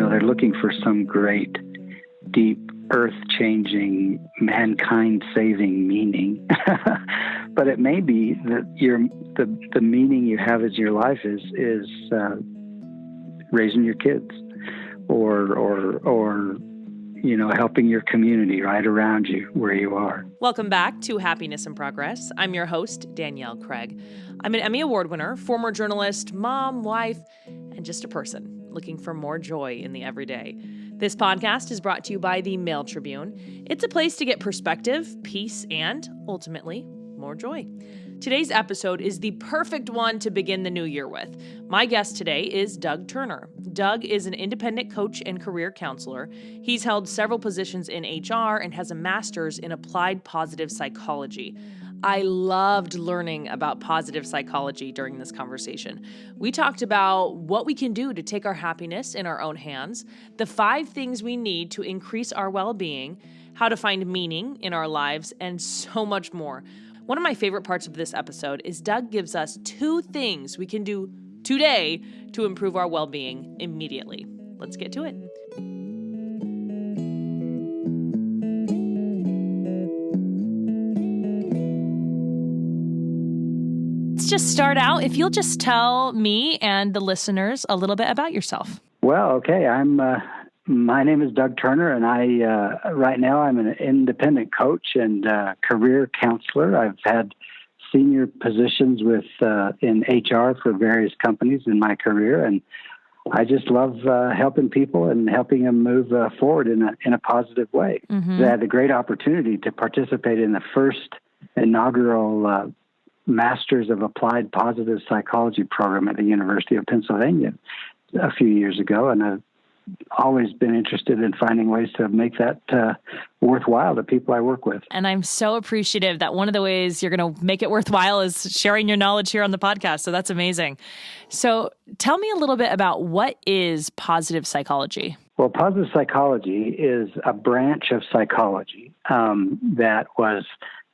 they're looking for some great, deep, earth-changing, mankind-saving meaning. But it may be that the meaning you have as your life is raising your kids, or helping your community right around you where you are. Welcome back to Happiness in Progress. I'm your host, Danielle Craig. I'm an Emmy Award winner, former journalist, mom, wife, and just a person looking for more joy in the everyday. This podcast is brought to you by the Mail Tribune. It's a place to get perspective, peace, and ultimately, more joy. Today's episode is the perfect one to begin the new year with. My guest today is Doug Turner. Doug is an independent coach and career counselor. He's held several positions in HR and has a master's in applied positive psychology. I loved learning about positive psychology during this conversation. We talked about what we can do to take our happiness in our own hands, the 5 things we need to increase our well-being, how to find meaning in our lives, and so much more. One of my favorite parts of this episode is Doug gives us 2 things we can do today to improve our well-being immediately. Let's get to it. Let's just start out. If you'll just tell me and the listeners a little bit about yourself. Well, okay. My name is Doug Turner, and right now I'm an independent coach and career counselor. I've had senior positions in HR for various companies in my career, and I just love helping people and helping them move forward in a positive way. Mm-hmm. I had the great opportunity to participate in the first inaugural Masters of Applied Positive Psychology program at the University of Pennsylvania a few years ago, and I've always been interested in finding ways to make that worthwhile to people I work with. And I'm so appreciative that one of the ways you're going to make it worthwhile is sharing your knowledge here on the podcast. So that's amazing. So tell me a little bit about what is positive psychology? Well, positive psychology is a branch of psychology that was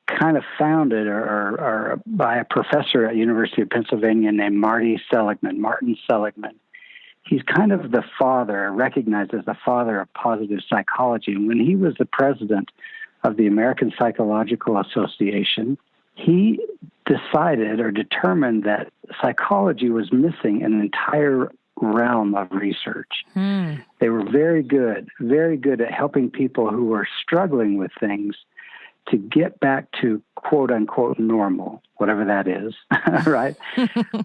kind of founded or by a professor at University of Pennsylvania named Martin Seligman. He's kind of the father, recognized as the father of positive psychology. And when he was the president of the American Psychological Association, he decided or determined that psychology was missing an entire realm of research. They were very good at helping people who were struggling with things to get back to quote unquote normal, whatever that is, right?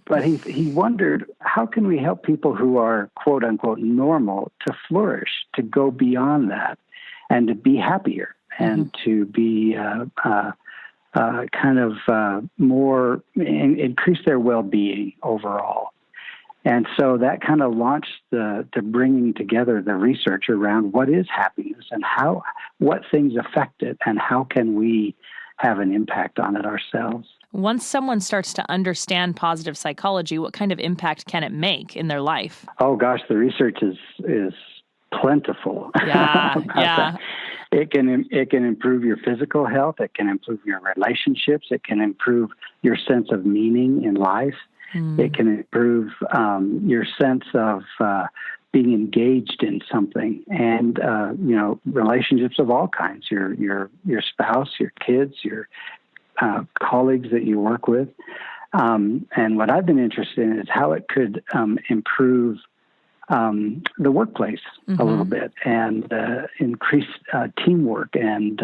But he wondered, how can we help people who are quote unquote normal to flourish, to go beyond that, and to be happier, and to be more, increase their well-being overall. And so that kind of launched the bringing together the research around what is happiness and what things affect it, and how can we have an impact on it ourselves. Once someone starts to understand positive psychology, what kind of impact can it make in their life? Oh gosh, the research is plentiful. Yeah. That. It can improve your physical health. It can improve your relationships. It can improve your sense of meaning in life. It can improve your sense of being engaged in something, and relationships of all kinds. Your spouse, your kids, your colleagues that you work with, and what I've been interested in is how it could improve the workplace a little bit, and increase teamwork, and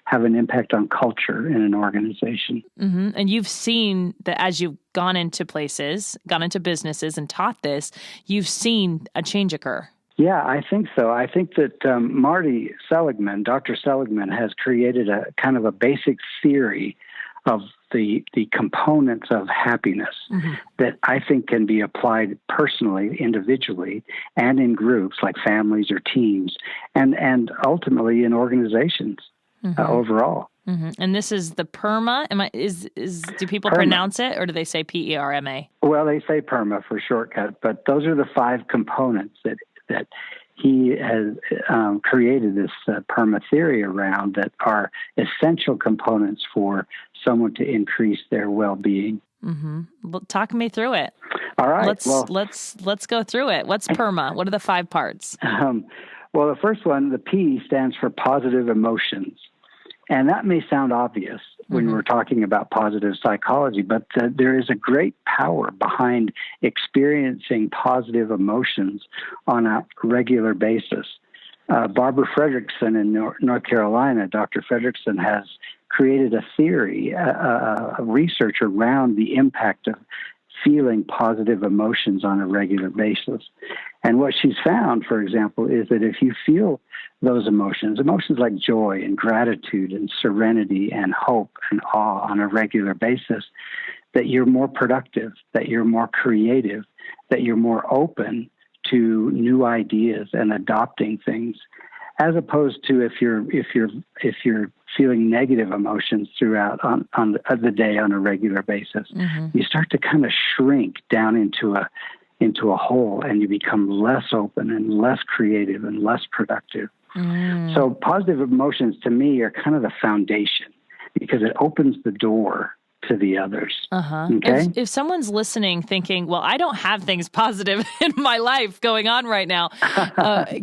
have an impact on culture in an organization. Mm-hmm. And you've seen that as you've gone into businesses and taught this, you've seen a change occur. Yeah, I think so. I think that Dr. Seligman has created a kind of a basic theory of the components of happiness that I think can be applied personally, individually, and in groups like families or teams, and ultimately in organizations overall. Mm-hmm. And this is the PERMA. Do people pronounce it, or do they say PERMA? Well, they say PERMA for shortcut, but those are the 5 components that he has created this PERMA theory around, that are essential components for someone to increase their well-being. Mm-hmm. Well, talk me through it. All right. Let's go through it. What's PERMA? What are the 5 parts? Well, the first one, the P, stands for positive emotions. And that may sound obvious when we're talking about positive psychology, but there is a great power behind experiencing positive emotions on a regular basis. Barbara Fredrickson in North Carolina, Dr. Fredrickson, has created a theory, a research around the impact of feeling positive emotions on a regular basis. And what she's found, for example, is that if you feel those emotions like joy and gratitude and serenity and hope and awe on a regular basis, that you're more productive, that you're more creative, that you're more open to new ideas and adopting things, as opposed to if you're feeling negative emotions throughout on the day on a regular basis, you start to kind of shrink down into a hole, and you become less open and less creative and less productive. So positive emotions to me are kind of the foundation, because it opens the door to the others. Okay? If someone's listening thinking, well, I don't have things positive in my life going on right now,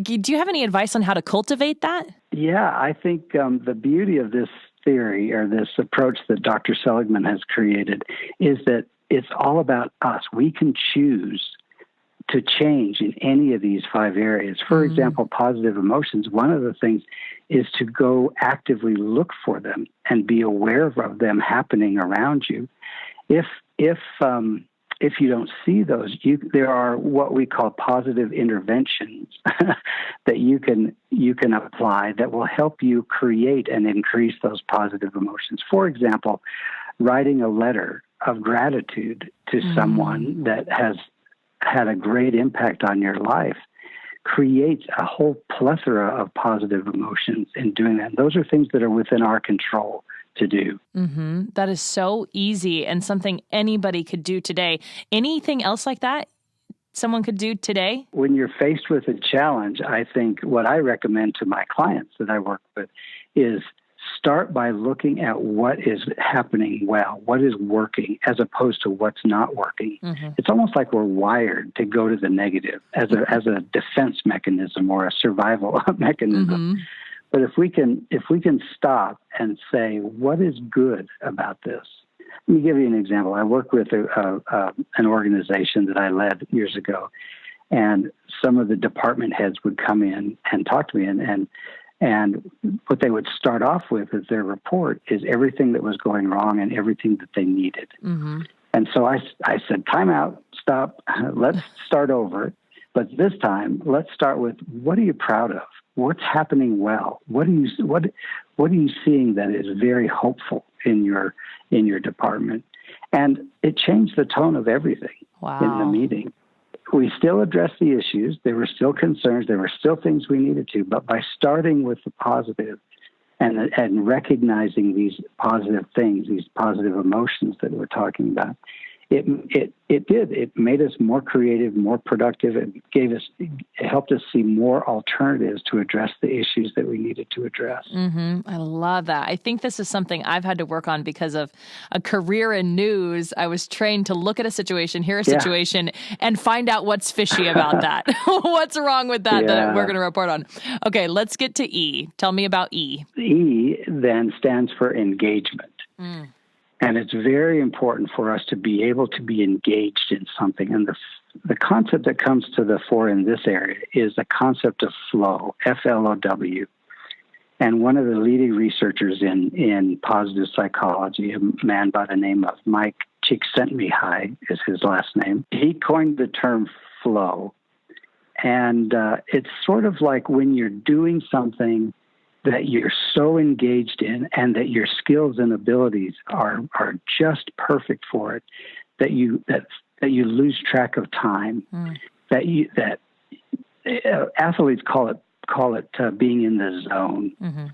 do you have any advice on how to cultivate that? Yeah, I think the beauty of this theory, or this approach that Dr. Seligman has created, is that it's all about us. We can choose to change in any of these 5 areas. For example, positive emotions, one of the things is to go actively look for them and be aware of them happening around you. If you don't see those, there are what we call positive interventions that you can apply that will help you create and increase those positive emotions. For example, writing a letter of gratitude to someone that has had a great impact on your life creates a whole plethora of positive emotions in doing that. Those are things that are within our control to do. That is so easy and something anybody could do today. Anything else like that someone could do today? When you're faced with a challenge, I think what I recommend to my clients that I work with is start by looking at what is happening well, what is working, as opposed to what's not working. It's almost like we're wired to go to the negative as a defense mechanism or a survival mechanism. But if we can stop and say, what is good about this? Let me give you an example. I worked with an organization that I led years ago, and some of the department heads would come in and talk to me, and what they would start off with as their report is everything that was going wrong and everything that they needed. And so I said, time out, stop, let's start over. But this time, let's start with, what are you proud of? What's happening well? What are you seeing that is very hopeful in your department? And it changed the tone of everything in the meeting. We still addressed the issues. There were still concerns. There were still things we needed to. But by starting with the positive and recognizing these positive things, these positive emotions that we're talking about, it made us more creative, more productive. It helped us see more alternatives to address the issues that we needed to address. I love that. I think this is something I've had to work on because of a career in news. I was trained to look at a situation, hear a situation, and find out what's fishy about that. What's wrong with that we're going to report on. Okay, let's get to E. Tell me about E. E then stands for engagement. And it's very important for us to be able to be engaged in something. And the concept that comes to the fore in this area is the concept of flow, F-L-O-W. And one of the leading researchers in positive psychology, a man by the name of Mike Csikszentmihalyi is his last name, he coined the term flow. And it's sort of like when you're doing something that you're so engaged in and that your skills and abilities are just perfect for it, that you lose track of time, that athletes call it being in the zone.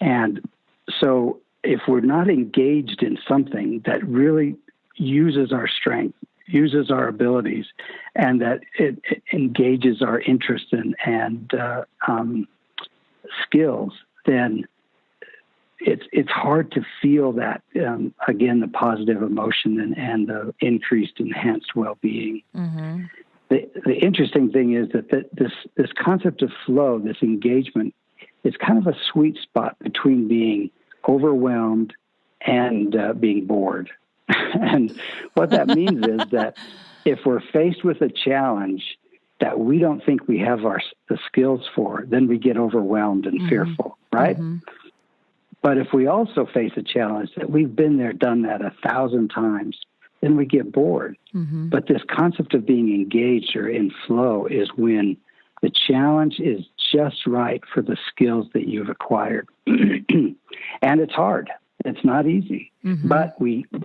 And so if we're not engaged in something that really uses our strength, uses our abilities, and that it engages our interest and skills, then it's hard to feel that, again, the positive emotion and the increased, enhanced well-being. Mm-hmm. The interesting thing is that this concept of flow, this engagement, is kind of a sweet spot between being overwhelmed and being bored. And what that means is that if we're faced with a challenge that we don't think we have the skills for, then we get overwhelmed and fearful, right? Mm-hmm. But if we also face a challenge that we've been there, done that 1,000 times, then we get bored. Mm-hmm. But this concept of being engaged or in flow is when the challenge is just right for the skills that you've acquired. And it's hard. It's not easy. Mm-hmm. But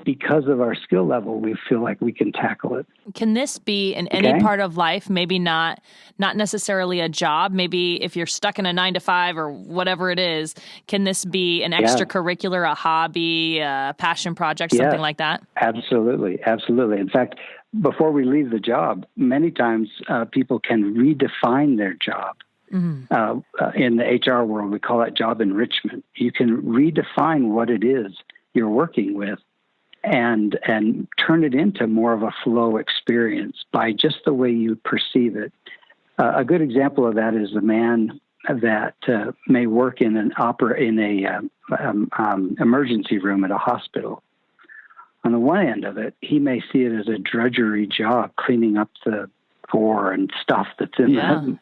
because of our skill level, we feel like we can tackle it. Can this be in any part of life? Maybe not necessarily a job. Maybe if you're stuck in a 9-to-5 or whatever it is, can this be an extracurricular, a hobby, a passion project, something like that? Absolutely. Absolutely. In fact, before we leave the job, many times people can redefine their job. Mm-hmm. In the HR world, we call that job enrichment. You can redefine what it is you're working with and turn it into more of a flow experience by just the way you perceive it. A good example of that is a man that may work in an emergency room at a hospital. On the one end of it, he may see it as a drudgery job, cleaning up the gore and stuff that's in the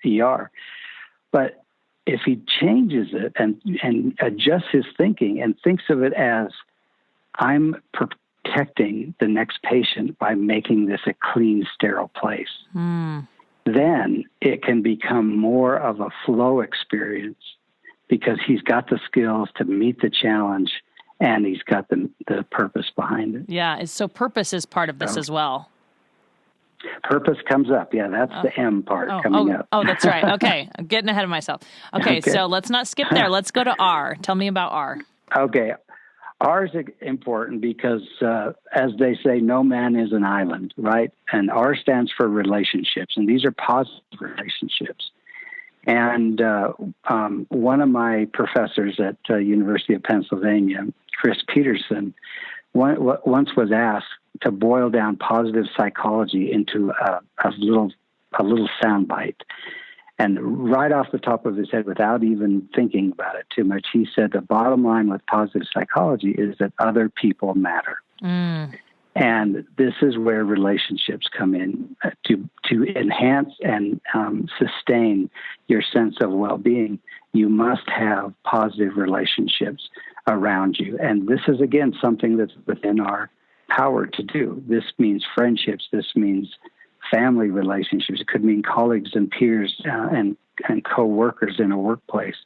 ER. But if he changes it and adjusts his thinking and thinks of it as, I'm protecting the next patient by making this a clean, sterile place, then it can become more of a flow experience because he's got the skills to meet the challenge and he's got the purpose behind it. Yeah, so purpose is part of this as well. Purpose comes up. Yeah, that's the M part coming up. Oh, that's right. Okay, I'm getting ahead of myself. Okay, so let's not skip there. Let's go to R. Tell me about R. Okay. R is important because, as they say, no man is an island, right? And R stands for relationships, and these are positive relationships. And one of my professors at University of Pennsylvania, Chris Peterson, once was asked to boil down positive psychology into a little soundbite. And right off the top of his head, without even thinking about it too much, he said the bottom line with positive psychology is that other people matter. And this is where relationships come in to enhance and sustain your sense of well-being. You must have positive relationships around you. And this is, again, something that's within our power to do. This means friendships. This means family relationships. It could mean colleagues and peers and co-workers in a workplace.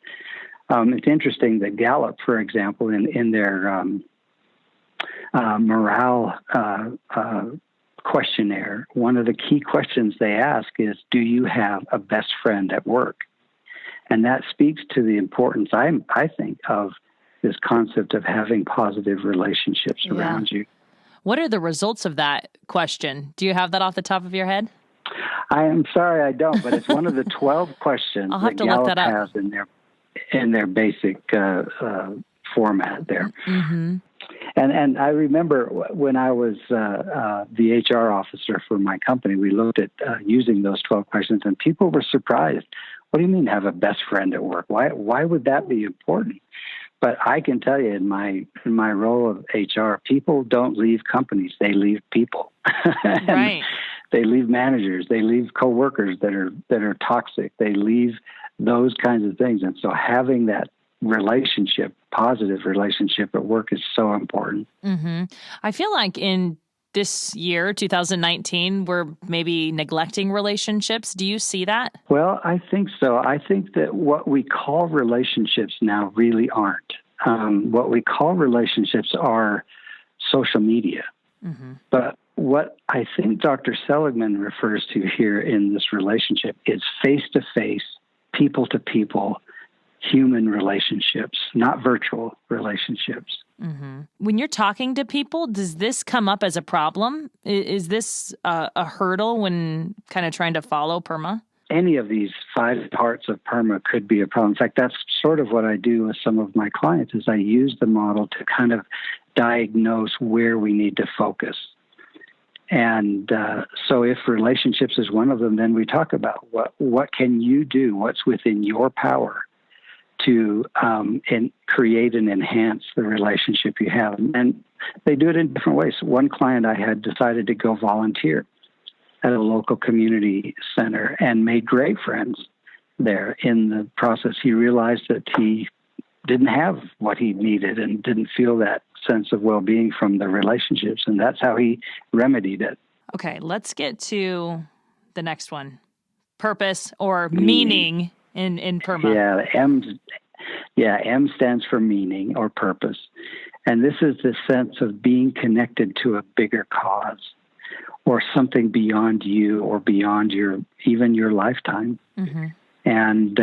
It's interesting that Gallup, for example, in their morale questionnaire, one of the key questions they ask is, do you have a best friend at work? And that speaks to the importance, I think, of this concept of having positive relationships around you. What are the results of that question? Do you have that off the top of your head? I am sorry I don't, but it's one of the 12 questions that Gallup has in their basic format there. Mm-hmm. And I remember when I was the HR officer for my company, we looked at using those 12 questions, and people were surprised. What do you mean have a best friend at work? Why would that be important? But I can tell you in my role of HR, people don't leave companies, they leave people. Right. They leave managers, they leave coworkers that are toxic, they leave those kinds of things. And so having that positive relationship at work is so important. Mm-hmm. I feel like in this year, 2019, we're maybe neglecting relationships. Do you see that? Well, I think so. I think that what we call relationships now really aren't. What we call relationships are social media. Mm-hmm. But what I think Dr. Seligman refers to here in this relationship is face-to-face, people-to-people, human relationships, not virtual relationships. Mm-hmm. When you're talking to people, does this come up as a problem? Is this a hurdle when kind of trying to follow PERMA? any of these 5 parts of PERMA could be a problem. In fact, that's sort of what I do with some of my clients is I use the model to kind of diagnose where we need to focus. And so if relationships is one of them, then we talk about what can you do, what's within your power to create and enhance the relationship you have. And they do it in different ways. One client I had decided to go volunteer at a local community center and made great friends there. In the process, he realized that he didn't have what he needed and didn't feel that sense of well-being from the relationships. And that's how he remedied it. Okay, let's get to the next one. Purpose or meaning in PERMA. M stands for meaning or purpose. And this is the sense of being connected to a bigger cause or something beyond you or beyond even your lifetime. Mm-hmm. And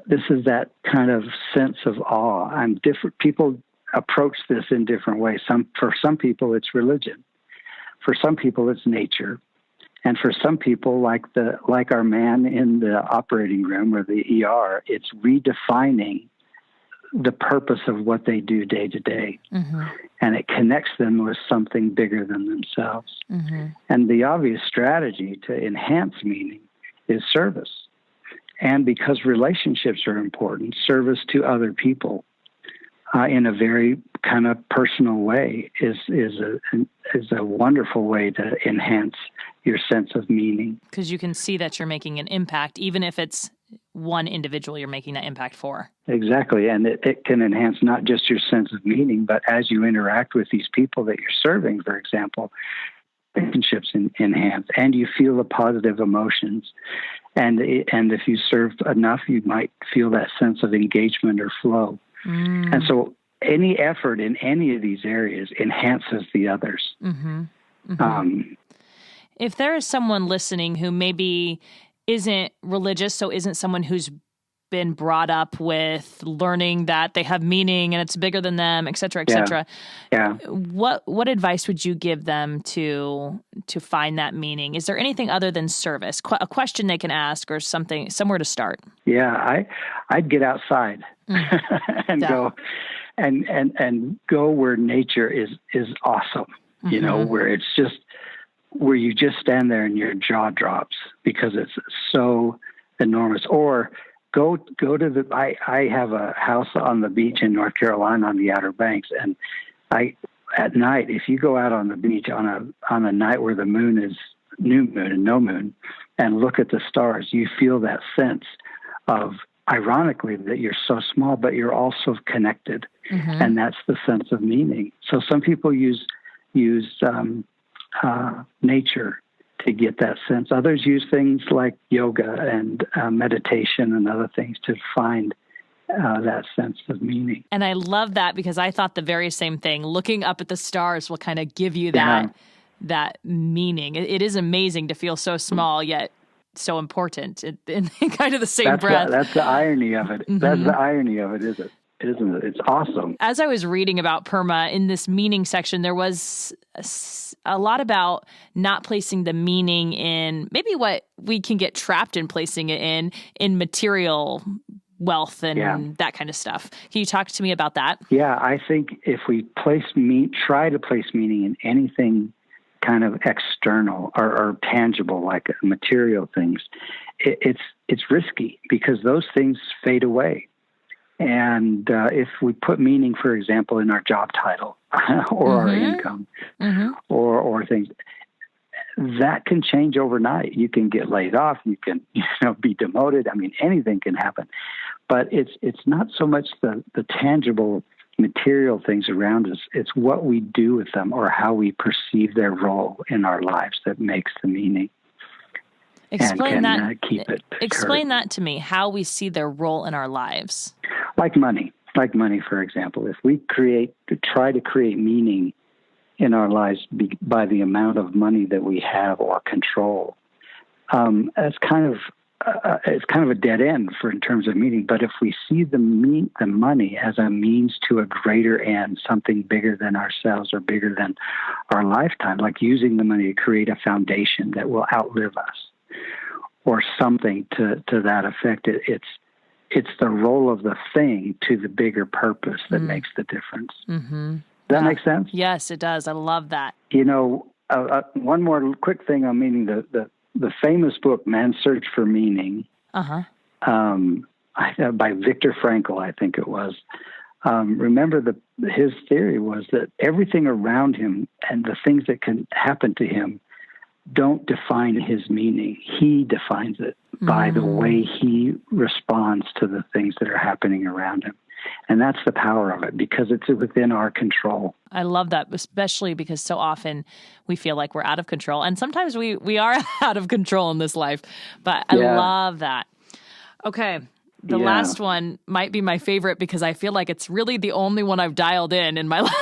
this is that kind of sense of awe. Different people approach this in different ways. For some people, it's religion. For some people, it's nature. And for some people, like our man in the operating room or the ER, it's redefining the purpose of what they do day to day. Mm-hmm. And it connects them with something bigger than themselves. Mm-hmm. And the obvious strategy to enhance meaning is service. And because relationships are important, service to other people in a very kind of personal way is a wonderful way to enhance your sense of meaning. Because you can see that you're making an impact, even if it's one individual you're making that impact for. Exactly. And it can enhance not just your sense of meaning, but as you interact with these people that you're serving, for example, relationships enhance and you feel the positive emotions. And if you serve enough, you might feel that sense of engagement or flow. Mm. And so any effort in any of these areas enhances the others. Mm-hmm. Mm-hmm. If there is someone listening who maybe isn't religious, so isn't someone who's been brought up with learning that they have meaning and it's bigger than them, et cetera, et cetera. Yeah. What advice would you give them to find that meaning? Is there anything other than service? A question they can ask or somewhere to start? Yeah, I'd get outside and go and go where nature is awesome. Mm-hmm. You know, where you just stand there and your jaw drops because it's so enormous. Or go to I have a house on the beach in North Carolina on the Outer Banks, and at night, if you go out on the beach on a night where the moon is new moon and no moon, and look at the stars, you feel that sense of, ironically, that you're so small, but you're also connected, mm-hmm. and that's the sense of meaning. So some people use nature to get that sense. Others use things like yoga and meditation and other things to find that sense of meaning. And I love that because I thought the very same thing. Looking up at the stars will kind of give you that meaning. It is amazing to feel so small yet so important in kind of the same breath. That's the irony of it. Mm-hmm. That's the irony of it, isn't it? It's awesome. As I was reading about PERMA in this meaning section, there was a lot about not placing the meaning in maybe what we can get trapped in placing it in material wealth and that kind of stuff. Can you talk to me about that? Yeah, I think if we try to place meaning in anything kind of external or tangible, like material things, it's risky because those things fade away. And if we put meaning, for example, in our job title or our income or things, that can change overnight. You can get laid off. You can be demoted. I mean, anything can happen. But it's not so much the tangible material things around us. It's what we do with them or how we perceive their role in our lives that makes the meaning. Explain keep it. Explain that to me, how we see their role in our lives. Like money, for example. If we try to create meaning in our lives by the amount of money that we have or control, it's kind of a dead end in terms of meaning. But if we see the money as a means to a greater end, something bigger than ourselves or bigger than our lifetime, like using the money to create a foundation that will outlive us, or something to that effect. It's the role of the thing to the bigger purpose that makes the difference. Mm-hmm. Does that make sense? Yes, it does. I love that. One more quick thing on meaning. The famous book, Man's Search for Meaning, Uh-huh. By Viktor Frankl, I think it was. Remember, his theory was that everything around him and the things that can happen to him don't define his meaning. He defines it by the way he responds to the things that are happening around him. And that's the power of it, because it's within our control. I love that, especially because so often we feel like we're out of control. And sometimes we are out of control in this life. But I love that. Okay. The last one might be my favorite because I feel like it's really the only one I've dialed in my life.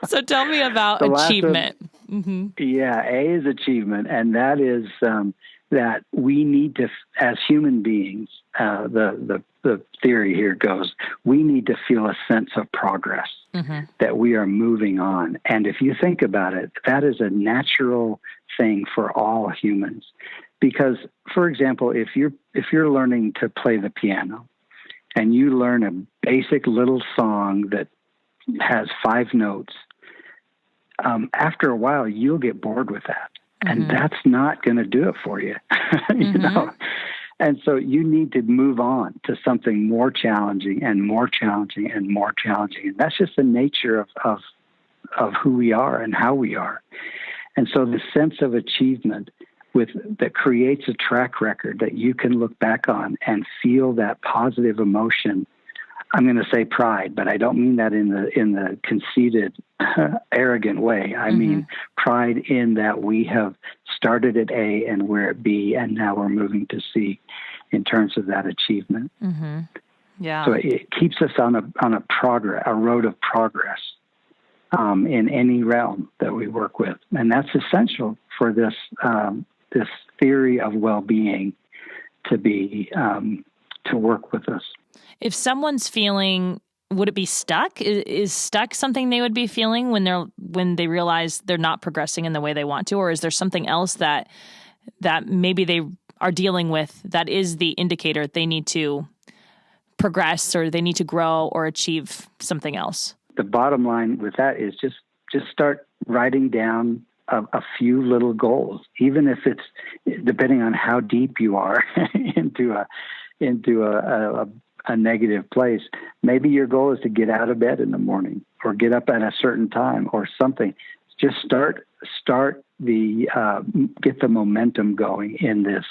So tell me about achievement. Yeah, A is achievement, and that is that we need to, as human beings, the theory here goes, we need to feel a sense of progress, that we are moving on. And if you think about it, that is a natural thing for all humans. Because, for example, if you're learning to play the piano and you learn a basic little song that has 5 notes, after a while you'll get bored with that, and that's not going to do it for you, you know. And so you need to move on to something more challenging and more challenging and more challenging, and that's just the nature of who we are and how we are. And so the sense of achievement that creates a track record that you can look back on and feel that positive emotion. I'm going to say pride, but I don't mean that in the conceited, arrogant way. I mean pride in that we have started at A and we're at B, and now we're moving to C in terms of that achievement. Yeah. So it keeps us on a road of progress in any realm that we work with, and that's essential for this theory of well-being to be to work with us. If someone's feeling, would it be stuck? Is stuck something they would be feeling when they realize they're not progressing in the way they want to, or is there something else that maybe they are dealing with that is the indicator they need to progress, or they need to grow or achieve something else? The bottom line with that is just start writing down a few little goals, even if it's depending on how deep you are into a negative place. Maybe your goal is to get out of bed in the morning or get up at a certain time or something. Just start get the momentum going in this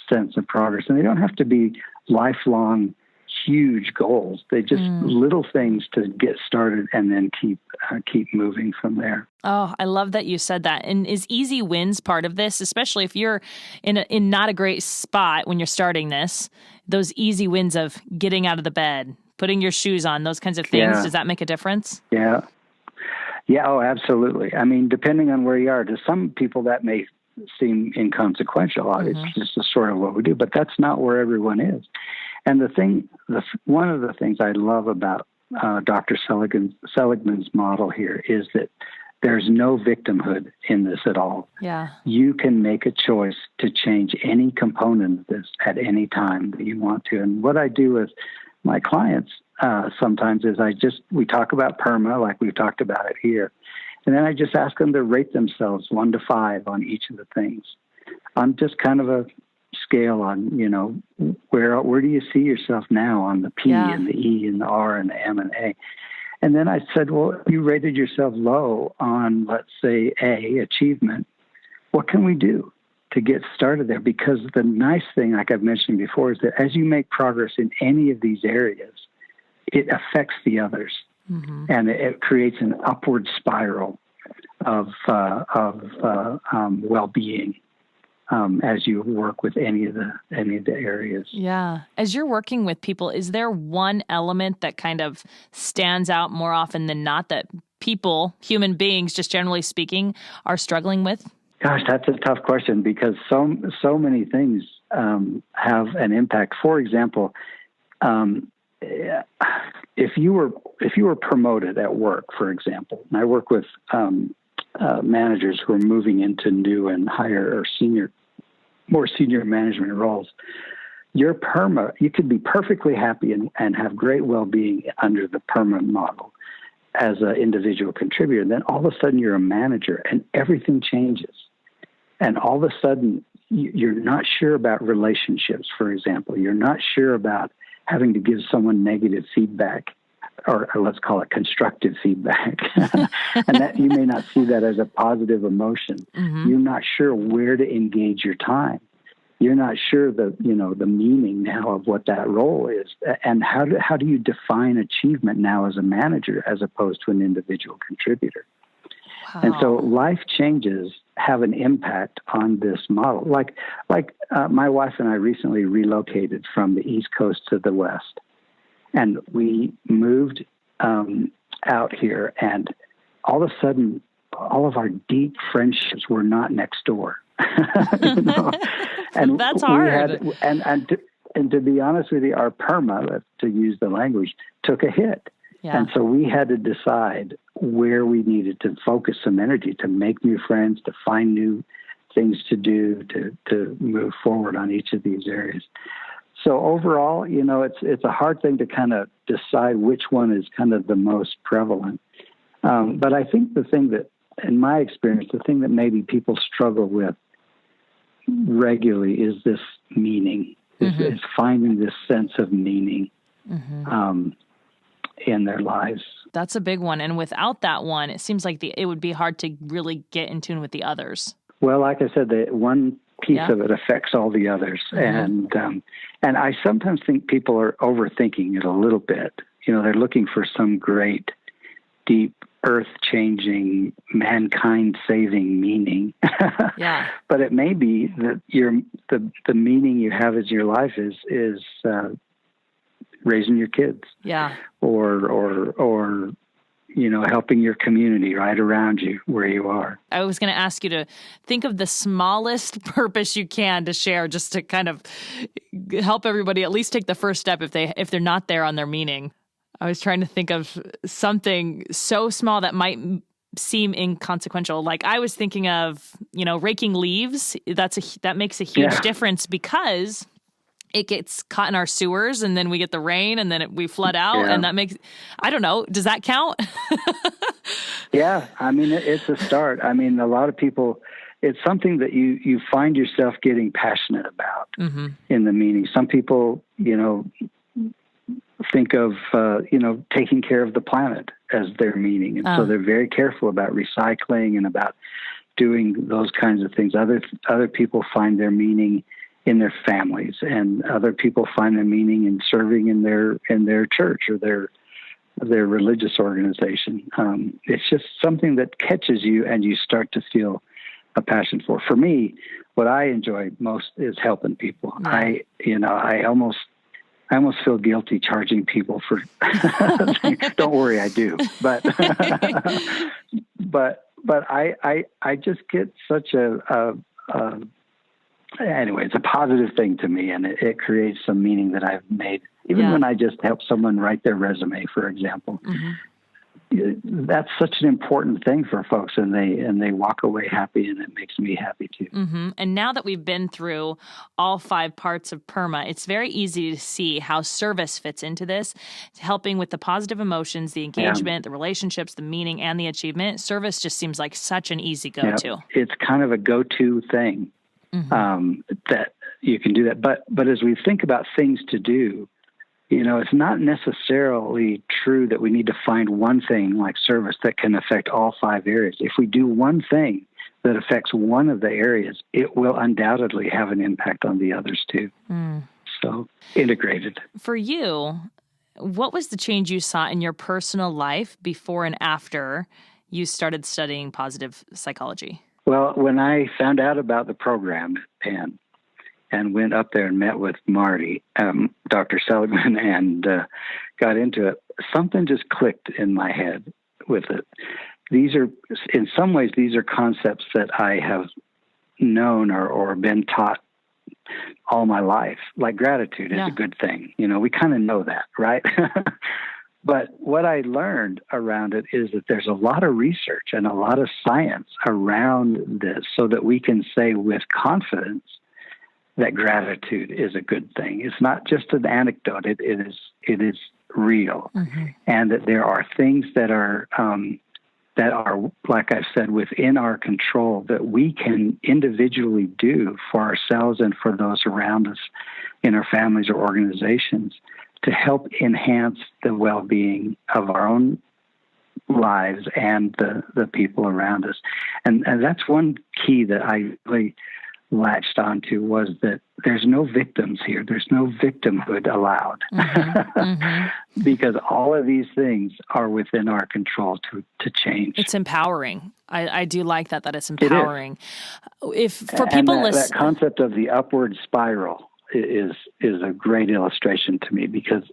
sense of progress. And they don't have to be lifelong huge goals. They just little things to get started and then keep moving from there. Oh, I love that you said that. And is easy wins part of this, especially if you're in not a great spot when you're starting this? Those easy wins of getting out of the bed, putting your shoes on, those kinds of things. Does that make a difference? Yeah. Oh, absolutely. I mean, depending on where you are, to some people that may seem inconsequential. It's just sort of what we do, but that's not where everyone is. And one of the things I love about Dr. Seligman's model here is that there's no victimhood in this at all. Yeah. You can make a choice to change any component of this at any time that you want to. And what I do with my clients sometimes is we talk about PERMA like we've talked about it here. And then I just ask them to rate themselves 1 to 5 on each of the things. I'm just kind of a scale on, where do you see yourself now on the P and the E and the R and the M and A? And then I said, well, you rated yourself low on, let's say, A, achievement. What can we do to get started there? Because the nice thing, like I've mentioned before, is that as you make progress in any of these areas, it affects the others. And it creates an upward spiral of well-being. As you work with any of the areas. Yeah. As you're working with people, is there one element that kind of stands out more often than not that people, human beings, just generally speaking, are struggling with? Gosh, that's a tough question because so many things have an impact. For example, if you were promoted at work, for example, and I work with managers who are moving into new and higher or senior more senior management roles, you could be perfectly happy and have great well-being under the PERMA model as an individual contributor. Then all of a sudden you're a manager and everything changes. And all of a sudden you're not sure about relationships, for example. You're not sure about having to give someone negative feedback, or let's call it constructive feedback. And that you may not see that as a positive emotion. Mm-hmm. You're not sure where to engage your time. You're not sure the meaning now of what that role is. And how do you define achievement now as a manager as opposed to an individual contributor? Wow. And so life changes have an impact on this model. Like my wife and I recently relocated from the East Coast to the West. And we moved out here, and all of a sudden, all of our deep friendships were not next door. And that's hard. And to be honest with you, our PERMA, to use the language, took a hit. Yeah. And so we had to decide where we needed to focus some energy to make new friends, to find new things to do, to move forward on each of these areas. So overall, it's a hard thing to kind of decide which one is kind of the most prevalent. But I think the thing that, in my experience, the thing that maybe people struggle with regularly is this meaning, is finding this sense of meaning in their lives. That's a big one. And without that one, it seems like it would be hard to really get in tune with the others. Well, like I said, the one piece of it affects all the others. And I sometimes think people are overthinking it a little bit. They're looking for some great, deep, earth-changing, mankind-saving meaning. Yeah. But it may be that the meaning you have as your life is raising your kids. Yeah. Or helping your community right around you where you are. I was going to ask you to think of the smallest purpose you can to share, just to kind of help everybody at least take the first step if they're not there on their meaning. I was trying to think of something so small that might seem inconsequential. Like I was thinking of, raking leaves. That makes a huge difference because it gets caught in our sewers and then we get the rain and then we flood out and that makes, I don't know, does that count? Yeah. I mean, it's a start. I mean, a lot of people, it's something that you find yourself getting passionate about in the meaning. Some people, think of, taking care of the planet as their meaning. And so they're very careful about recycling and about doing those kinds of things. Other people find their meaning in their families, and other people find their meaning in serving in their church or their religious organization. It's just something that catches you and you start to feel a passion for. For me, what I enjoy most is helping people. I almost feel guilty charging people for. Don't worry, I do. But I just get such anyway, it's a positive thing to me, and it creates some meaning that I've made. Even when I just help someone write their resume, for example, that's such an important thing for folks, and they walk away happy, and it makes me happy too. And now that we've been through all 5 parts of PERMA, it's very easy to see how service fits into this, helping with the positive emotions, the engagement, the relationships, the meaning, and the achievement. Service just seems like such an easy go-to. Yep. It's kind of a go-to thing. That you can do that. But as we think about things to do, it's not necessarily true that we need to find one thing like service that can affect all 5 areas. If we do one thing that affects one of the areas, it will undoubtedly have an impact on the others too. So integrated. For you, what was the change you saw in your personal life before and after you started studying positive psychology? Well, when I found out about the program and went up there and met with Marty, Dr. Seligman, and got into it, something just clicked in my head with it. In some ways, these are concepts that I have known or been taught all my life. Like gratitude is a good thing. We kind of know that, right? But what I learned around it is that there's a lot of research and a lot of science around this so that we can say with confidence that gratitude is a good thing. It's not just an anecdote. It is real, and that there are things that are, like I've said, within our control that we can individually do for ourselves and for those around us in our families or organizations to help enhance the well-being of our own lives and the people around us. And that's one key that I really latched onto, was that there's no victims here. There's no victimhood allowed, because all of these things are within our control to change. It's empowering. I do like that it's empowering. If for and people that concept of the upward spiral is a great illustration to me, because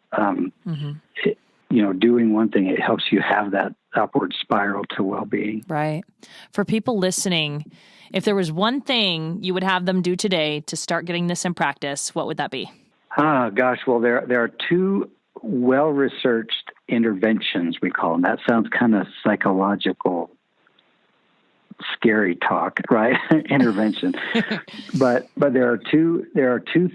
doing one thing, it helps you have that upward spiral to well-being. Right. For people listening, if there was one thing you would have them do today to start getting this in practice, what would that be? Gosh, well, there are two well-researched interventions, we call them. That sounds kind of psychological, scary talk, right? Intervention. But there are two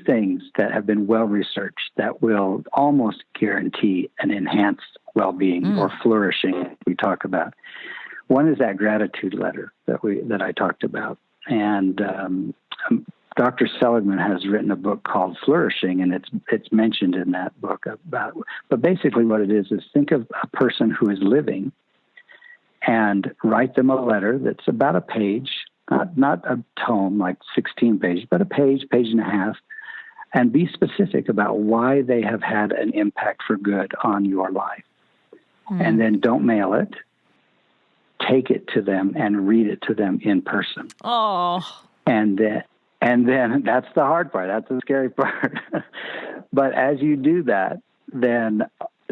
things that have been well-researched that will almost guarantee an enhanced well-being or flourishing we talk about. One is that gratitude letter that I talked about. And Dr. Seligman has written a book called Flourishing, and it's mentioned in that book but basically what it is think of a person who is living and write them a letter that's about a page, not a tome like 16 pages, but a page and a half, and be specific about why they have had an impact for good on your life. And then don't mail it. Take it to them and read it to them in person. Oh. And then that's the hard part. That's the scary part. But as you do that, then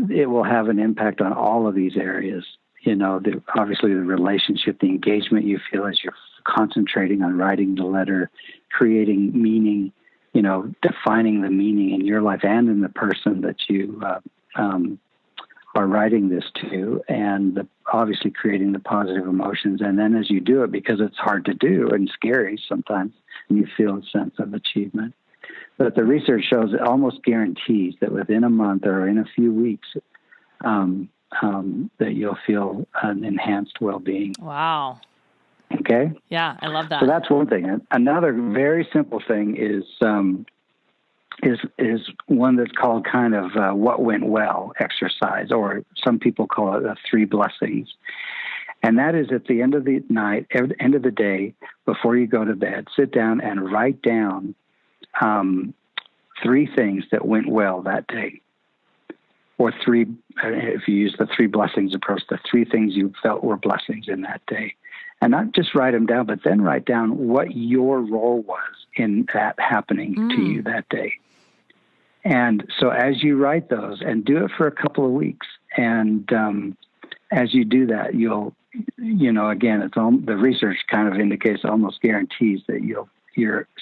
it will have an impact on all of these areas. Obviously the relationship, the engagement you feel as you're concentrating on writing the letter, creating meaning, defining the meaning in your life and in the person that you are writing this to, and obviously creating the positive emotions. And then as you do it, because it's hard to do and scary sometimes, you feel a sense of achievement. But the research shows it almost guarantees that within a month or in a few weeks, that you'll feel an enhanced well-being. Wow. Okay? Yeah, I love that. So that's one thing. Another very simple thing is one that's called kind of what went well exercise, or some people call it 3 blessings. And that is at the end of the night, end of the day, before you go to bed, sit down and write down 3 things that went well that day. Or 3, if you use the 3 blessings approach, the 3 things you felt were blessings in that day. And not just write them down, but then write down what your role was in that happening to you that day. And so as you write those, and do it for a couple of weeks, and as you do that, you'll, again, the research kind of indicates, almost guarantees that your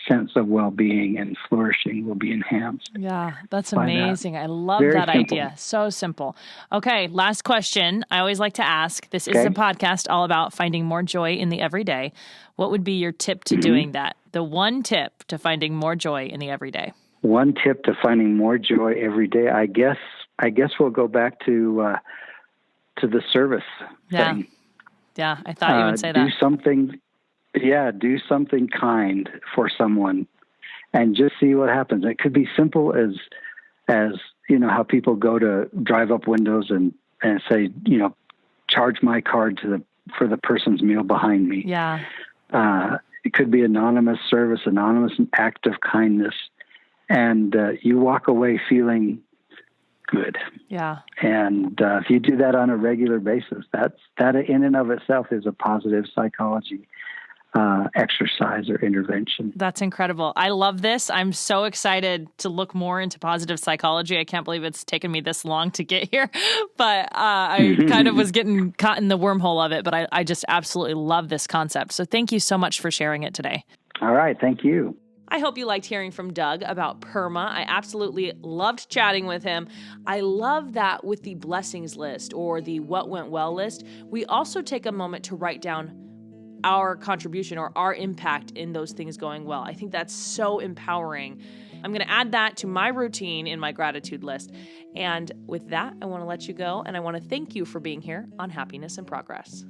sense of well-being and flourishing will be enhanced. Yeah, that's amazing. I love that idea. So simple. Okay, last question. I always like to ask, this is a podcast all about finding more joy in the everyday. What would be your tip to doing that? The one tip to finding more joy in the everyday. One tip to finding more joy every day. I guess we'll go back to the service thing. Yeah, I thought you would say that. Do something kind for someone and just see what happens. It could be simple as how people go to drive up windows and say, charge my card for the person's meal behind me. Yeah. It could be anonymous service, anonymous act of kindness. And you walk away feeling good. Yeah. And if you do that on a regular basis, that in and of itself is a positive psychology exercise or intervention. That's incredible. I love this. I'm so excited to look more into positive psychology. I can't believe it's taken me this long to get here, but I kind of was getting caught in the wormhole of it, but I just absolutely love this concept. So thank you so much for sharing it today. All right. Thank you. I hope you liked hearing from Doug about PERMA. I absolutely loved chatting with him. I love that with the blessings list or the what went well list, we also take a moment to write down our contribution or our impact in those things going well. I think that's so empowering. I'm going to add that to my routine in my gratitude list. And with that, I want to let you go, and I want to thank you for being here on Happiness in Progress.